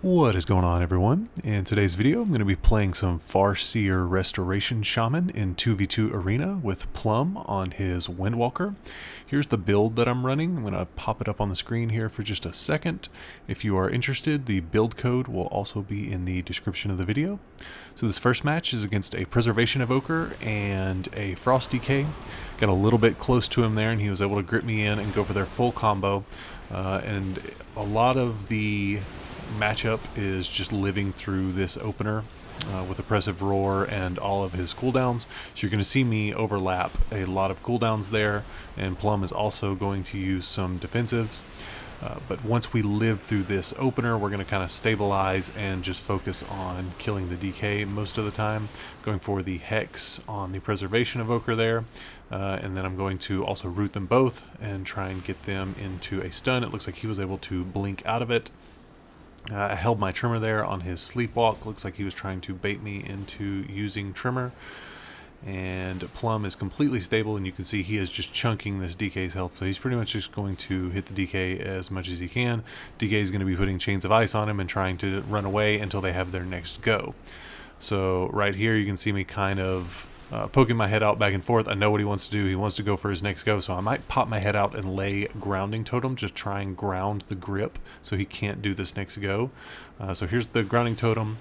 What is going on, everyone? In today's video, I'm going to be playing some Farseer Restoration Shaman in 2v2 Arena with Plum on his Windwalker. Here's the build that I'm running. I'm going to pop it up on the screen here for just a second. If you are interested, the build code will also be in the description of the video. So this first match is against a Preservation Evoker and a Frost DK. Got a little bit close to him there, and he was able to grip me in and go for their full combo. And a lot of the matchup is just living through this opener with Oppressive Roar and all of his cooldowns. So you're going to see me overlap a lot of cooldowns there, and Plum is also going to use some defensives. But once we live through this opener, we're going to kind of stabilize and just focus on killing the DK most of the time. Going for the Hex on the Preservation Evoker there. And then I'm going to also root them both and try and get them into a stun. It looks like he was able to blink out of it. I held my Trimmer there on his sleepwalk. Looks like he was trying to bait me into using Trimmer. And Plum is completely stable, and you can see he is just chunking this DK's health. So he's pretty much just going to hit the DK as much as he can. DK is going to be putting Chains of Ice on him and trying to run away until they have their next go. So right here you can see me kind of poking my head out back and forth. I know what he wants to do. He wants to go for his next go, so I might pop my head out and lay Grounding Totem, just try and ground the grip so he can't do this next go. So here's the Grounding Totem,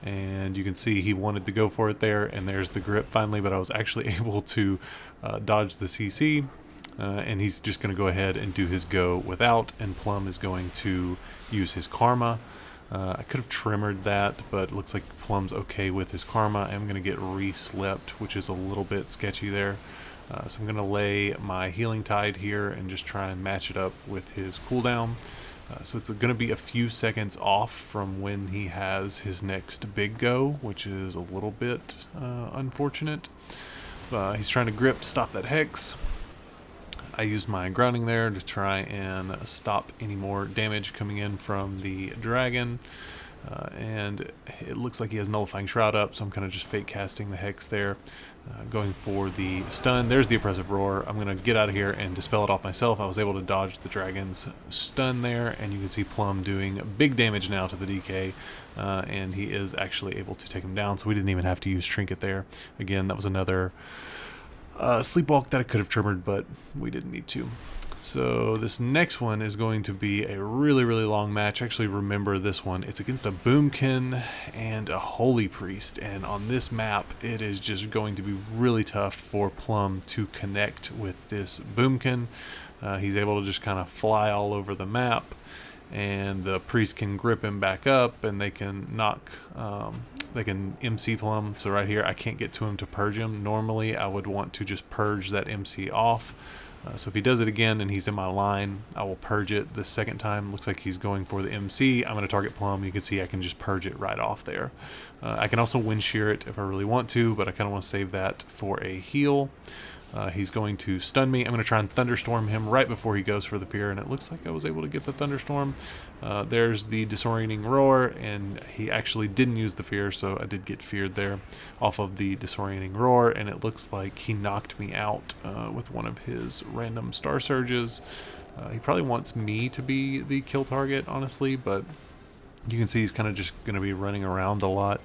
and you can see he wanted to go for it there, and there's the grip finally, but I was actually able to dodge the CC, and he's just going to go ahead and do his go without, and Plum is going to use his Karma. I could have trimmered that, but it looks like Plum's okay with his Karma. I'm going to get re-slept, which is a little bit sketchy there. So I'm going to lay my Healing Tide here and just try and match it up with his cooldown. So it's going to be a few seconds off from when he has his next big go, which is a little bit unfortunate. He's trying to grip, stop that Hex. I used my grounding there to try and stop any more damage coming in from the dragon, and it looks like he has Nullifying Shroud up, so I'm kind of just fake casting the Hex there, going for the stun. There's the Oppressive Roar. I'm going to get out of here and dispel it off myself. I was able to dodge the dragon's stun there, and you can see Plum doing big damage now to the DK, and he is actually able to take him down, so we didn't even have to use Trinket there. Again, that was another sleepwalk that I could have trimmered, but we didn't need to. So this next one is going to be a really long match. Actually, remember this one. It's against a Boomkin and a Holy Priest, and on this map it is just going to be really tough for Plum to connect with this Boomkin. He's able to just kind of fly all over the map, and the priest can grip him back up, and they can knock they can MC Plum. So right here I can't get to him to purge him. Normally I would want to just purge that MC off. So if he does it again and he's in my line, I will purge it the second time. Looks like he's going for the MC. I'm going to target Plum. You can see I can just purge it right off there. I can also wind shear it if I really want to, but I kind of want to save that for a heal. He's going to stun me. I'm going to try and thunderstorm him right before he goes for the fear, and it looks like I was able to get the thunderstorm. There's the disorienting roar, and he actually didn't use the fear, so I did get feared there off of the disorienting roar, and it looks like he knocked me out with one of his random star surges. He probably wants me to be the kill target, honestly, but you can see he's kind of just going to be running around a lot.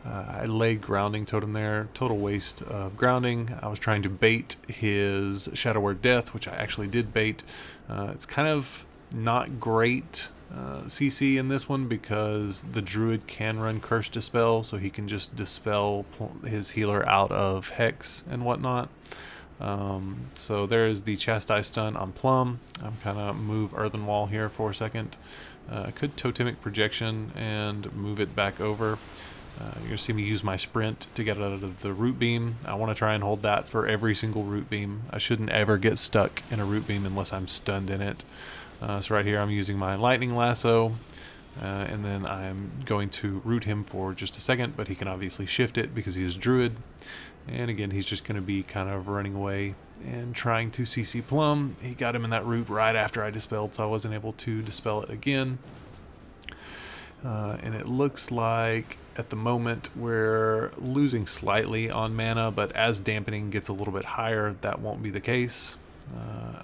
I laid Grounding Totem there, total waste of grounding. I was trying to bait his Shadow Word Death, which I actually did bait. It's kind of not great CC in this one because the Druid can run Curse Dispel, so he can just dispel his healer out of Hex and whatnot. So there is the Chastise Stun on Plum. I'm kind of move Earthen Wall here for a second. I could Totemic Projection and move it back over. You're going to see me use my sprint to get out of the root beam. I want to try and hold that for every single root beam. I shouldn't ever get stuck in a root beam unless I'm stunned in it. So right here I'm using my lightning lasso, and then I'm going to root him for just a second, but he can obviously shift it because he is Druid. And again, he's just going to be kind of running away and trying to CC Plum. He got him in that root right after I dispelled, so I wasn't able to dispel it again. And it looks like at the moment we're losing slightly on mana, but as dampening gets a little bit higher, that won't be the case.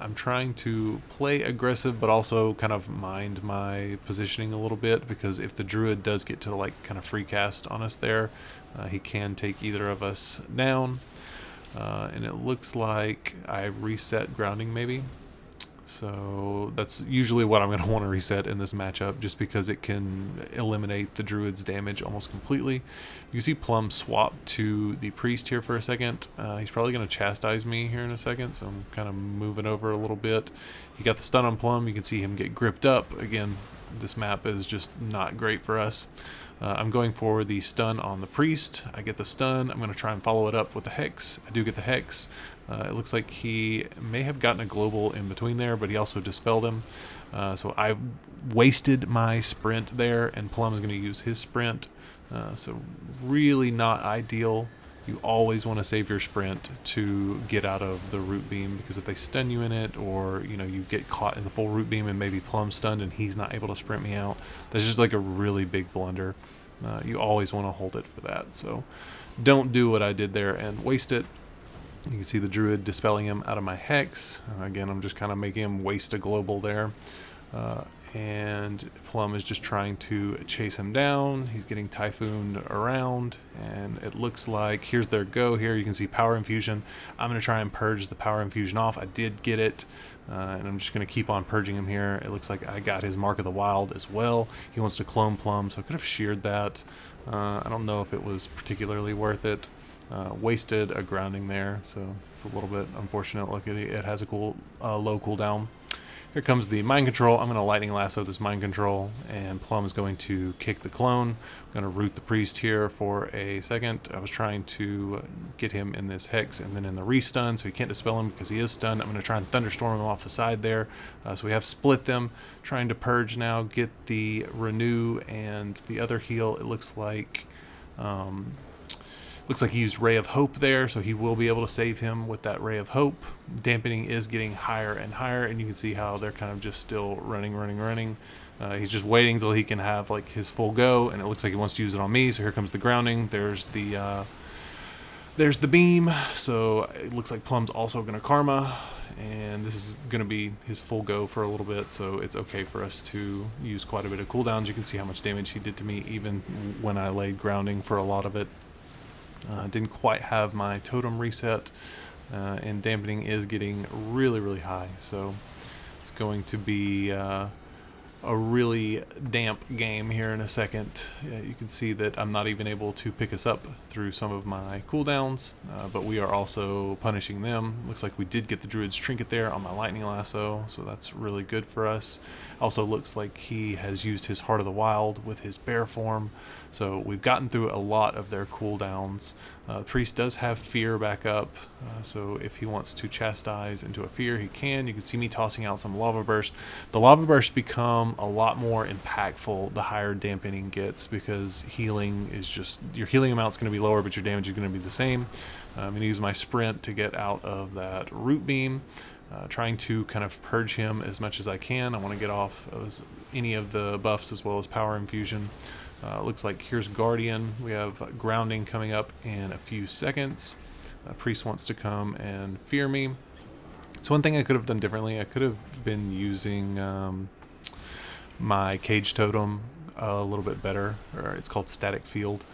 I'm trying to play aggressive, but also kind of mind my positioning a little bit, because if the druid does get to like kind of free cast on us there, he can take either of us down. And it looks like I reset grounding maybe. So that's usually what I'm going to want to reset in this matchup, just because it can eliminate the druid's damage almost completely. You can see Plum swap to the priest here for a second. He's probably going to chastise me here in a second, so I'm kind of moving over a little bit. He got the stun on Plum. You can see him get gripped up. Again, this map is just not great for us. I'm going for the stun on the priest. I get the stun. I'm going to try and follow it up with the hex. I do get the hex. It looks like he may have gotten a global in between there, but he also dispelled him. So I wasted my sprint there, and Plum is going to use his sprint. So really not ideal. You always want to save your sprint to get out of the root beam, because if they stun you in it, or you get caught in the full root beam and maybe Plum stunned and he's not able to sprint me out, that's just like a really big blunder. You always want to hold it for that. So don't do what I did there and waste it. You can see the druid dispelling him out of my hex. Again, I'm just kind of making him waste a global there. And Plum is just trying to chase him down. He's getting typhooned around, and it looks like here's their go here. You can see power infusion. I'm going to try and purge the power infusion off. I did get it, and I'm just going to keep on purging him here. It looks like I got his Mark of the Wild as well. He wants to clone Plum, so I could have sheared that. I don't know if it was particularly worth it. Wasted a grounding there, so it's a little bit unfortunate. Look, it has a low cooldown. Here comes the mind control. I'm going to lightning lasso this mind control, and Plum is going to kick the clone. I'm going to root the priest here for a second. I was trying to get him in this hex and then in the restun, so he can't dispel him because he is stunned. I'm going to try and thunderstorm him off the side there. So we have split them. Trying to purge now, get the renew and the other heal. It looks like he used Ray of Hope there, so he will be able to save him with that Ray of Hope. Dampening is getting higher and higher, and you can see how they're kind of just still running. He's just waiting until he can have like his full go, and it looks like he wants to use it on me, so here comes the grounding. There's the beam, so it looks like Plum's also going to karma, and this is going to be his full go for a little bit, so it's okay for us to use quite a bit of cooldowns. You can see how much damage he did to me even when I laid grounding for a lot of it. Didn't quite have my totem reset, and dampening is getting really high, so it's going to be a really damp game here in a second. You can see that I'm not even able to pick us up through some of my cooldowns, but we are also punishing them. Looks like we did get the druid's trinket there on my lightning lasso, so that's really good for us. Also looks like he has used his Heart of the Wild with his bear form, so we've gotten through a lot of their cooldowns. Priest does have fear back up, so if he wants to chastise into a fear, he can. You can see me tossing out some lava burst. The lava bursts become a lot more impactful the higher dampening gets, because healing is just, your healing amount's going to be lower, but your damage is going to be the same. I'm going to use my sprint to get out of that root beam, trying to kind of purge him as much as I can. I want to get off any of the buffs as well as power infusion. Looks like here's Guardian. We have grounding coming up in a few seconds. Priest wants to come and fear me. It's one thing I could have done differently. I could have been using my cage totem a little bit better, or it's called static field.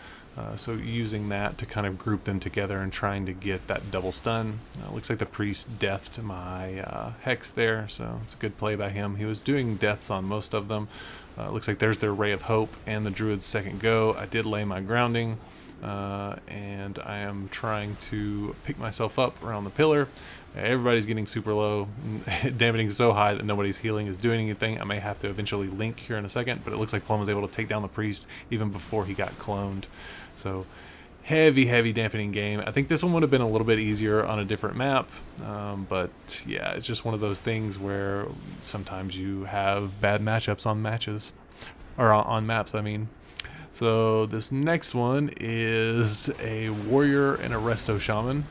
So using that to kind of group them together and trying to get that double stun. Looks like the priest deathed my hex there, so it's a good play by him. He was doing deaths on most of them. Looks like there's their Ray of Hope and the druid's second go. I did lay my grounding, and I am trying to pick myself up around the pillar. Everybody's getting super low. Dampening is so high that nobody's healing is doing anything. I may have to eventually link here in a second, but it looks like Plum was able to take down the priest even before he got cloned. So heavy dampening game. I think this one would have been a little bit easier on a different map, but yeah, it's just one of those things where sometimes you have bad matchups on matches, or on maps, I mean. So this next one is a warrior and a Resto Shaman.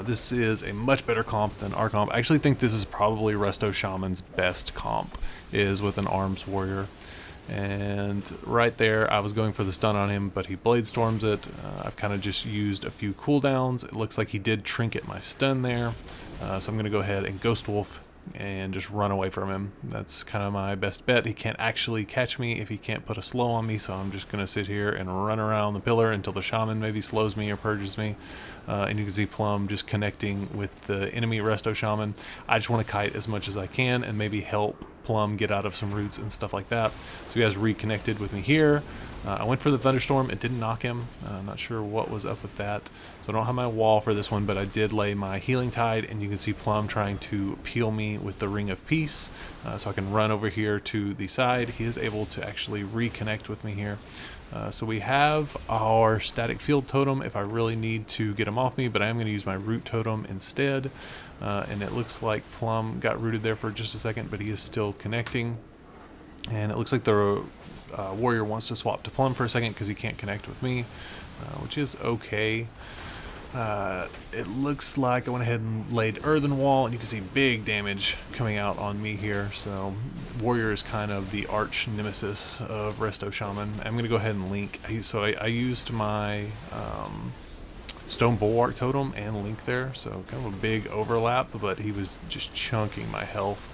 This is a much better comp than our comp. I actually think this is probably Resto Shaman's best comp, is with an arms warrior. And right there, I was going for the stun on him, but he blade storms it. I've kind of just used a few cooldowns. It looks like he did trinket my stun there. So I'm going to go ahead and Ghost Wolf and just run away from him. That's kind of my best bet. He can't actually catch me if he can't put a slow on me, so I'm just going to sit here and run around the pillar until the shaman maybe slows me or purges me. And you can see Plum just connecting with the enemy Resto Shaman. I just want to kite as much as I can and maybe help Plum get out of some roots and stuff like that. So he has reconnected with me here. I went for the thunderstorm. It didn't knock him. I'm not sure what was up with that. So I don't have my wall for this one, but I did lay my healing tide, and you can see Plum trying to peel me with the Ring of Peace. So I can run over here to the side. He is able to actually reconnect with me here. So we have our static field totem if I really need to get him off me, but I am going to use my root totem instead. And it looks like Plum got rooted there for just a second, but he is still connecting. And it looks like the warrior wants to swap to Plum for a second because he can't connect with me, which is okay. It looks like I went ahead and laid Earthen Wall, and you can see big damage coming out on me here. So warrior is kind of the arch nemesis of Resto Shaman. I'm going to go ahead and link. I used my Stone Bulwark totem and link there, so kind of a big overlap, but he was just chunking my health.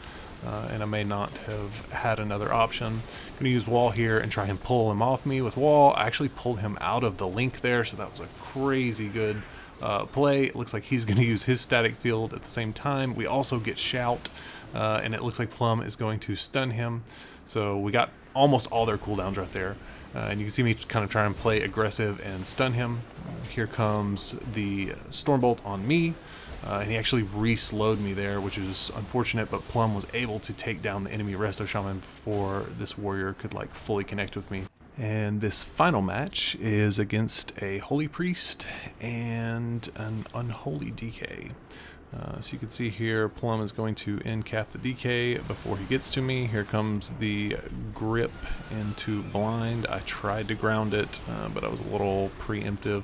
And I may not have had another option. I'm going to use wall here and try and pull him off me with wall. I actually pulled him out of the link there, so that was a crazy good play. It looks like he's going to use his static field at the same time. We also get shout, and it looks like Plum is going to stun him. So we got almost all their cooldowns right there. And you can see me kind of try and play aggressive and stun him. Here comes the Stormbolt on me. And he actually re-slowed me there, which is unfortunate, but Plum was able to take down the enemy Resto Shaman before this warrior could like fully connect with me. And this final match is against a Holy Priest and an Unholy DK. So you can see here, Plum is going to end cap the DK before he gets to me. Here comes the grip into blind. I tried to ground it, but I was a little preemptive.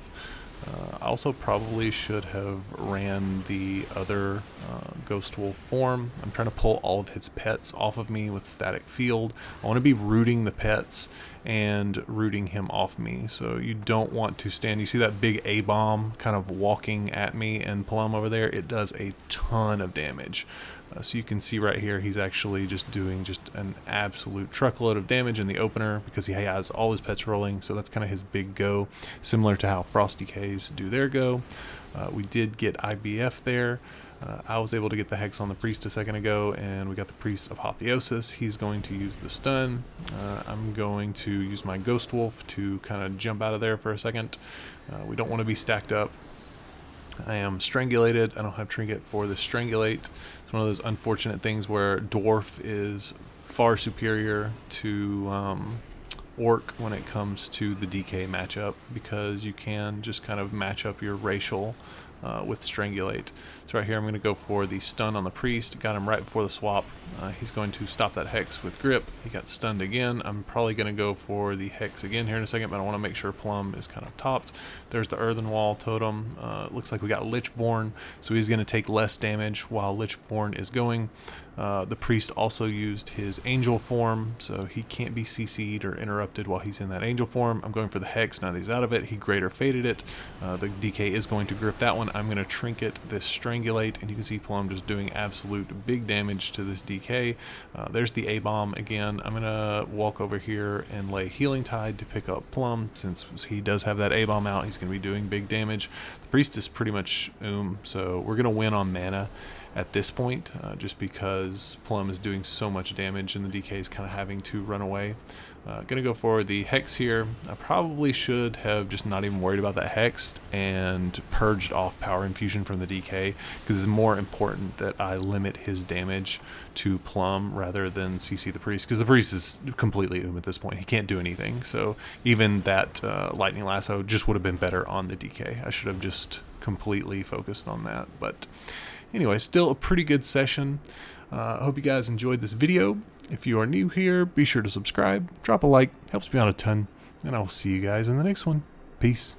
I also probably should have ran the other Ghost Wolf form. I'm trying to pull all of his pets off of me with static field. I want to be rooting the pets and rooting him off me. So you don't want to stand. You see that big A-bomb kind of walking at me and Plum over there? It does a ton of damage. So you can see right here, he's actually just doing just an absolute truckload of damage in the opener because he has all his pets rolling. So that's kind of his big go, similar to how Frost DKs do their go. We did get IBF there. I was able to get the Hex on the Priest a second ago, and we got the Priest Apotheosis. He's going to use the stun. I'm going to use my Ghost Wolf to kind of jump out of there for a second. We don't want to be stacked up. I am strangulated. I don't have trinket for the strangulate. It's one of those unfortunate things where dwarf is far superior to orc when it comes to the DK matchup, because you can just kind of match up your racial with strangulate. So right here I'm going to go for the stun on the priest. Got him right before the swap. He's going to stop that hex with grip. He got stunned again. I'm probably going to go for the hex again here in a second, but I want to make sure Plum is kind of topped. There's the Earthen Wall totem. Looks like we got Lichborn, so he's going to take less damage while Lichborn is going. The priest also used his angel form, so he can't be CC'd or interrupted while he's in that angel form. I'm going for the hex now that he's out of it. He greater faded it. The DK is going to grip that one. I'm going to trinket this strangulate, and you can see Plum just doing absolute big damage to this DK. There's the A-bomb again. I'm going to walk over here and lay healing tide to pick up Plum. Since he does have that A-bomb out, he's going to be doing big damage. The priest is pretty much so we're going to win on mana at this point, just because Plum is doing so much damage and the DK is kind of having to run away. Gonna go for the Hex here. I probably should have just not even worried about that Hex and purged off Power Infusion from the DK, because it's more important that I limit his damage to Plum rather than CC the Priest, because the Priest is completely at this point. He can't do anything, so even that Lightning Lasso just would have been better on the DK. I should have just completely focused on that, but anyway, still a pretty good session. I hope you guys enjoyed this video. If you are new here, be sure to subscribe, drop a like, helps me out a ton, and I will see you guys in the next one. Peace.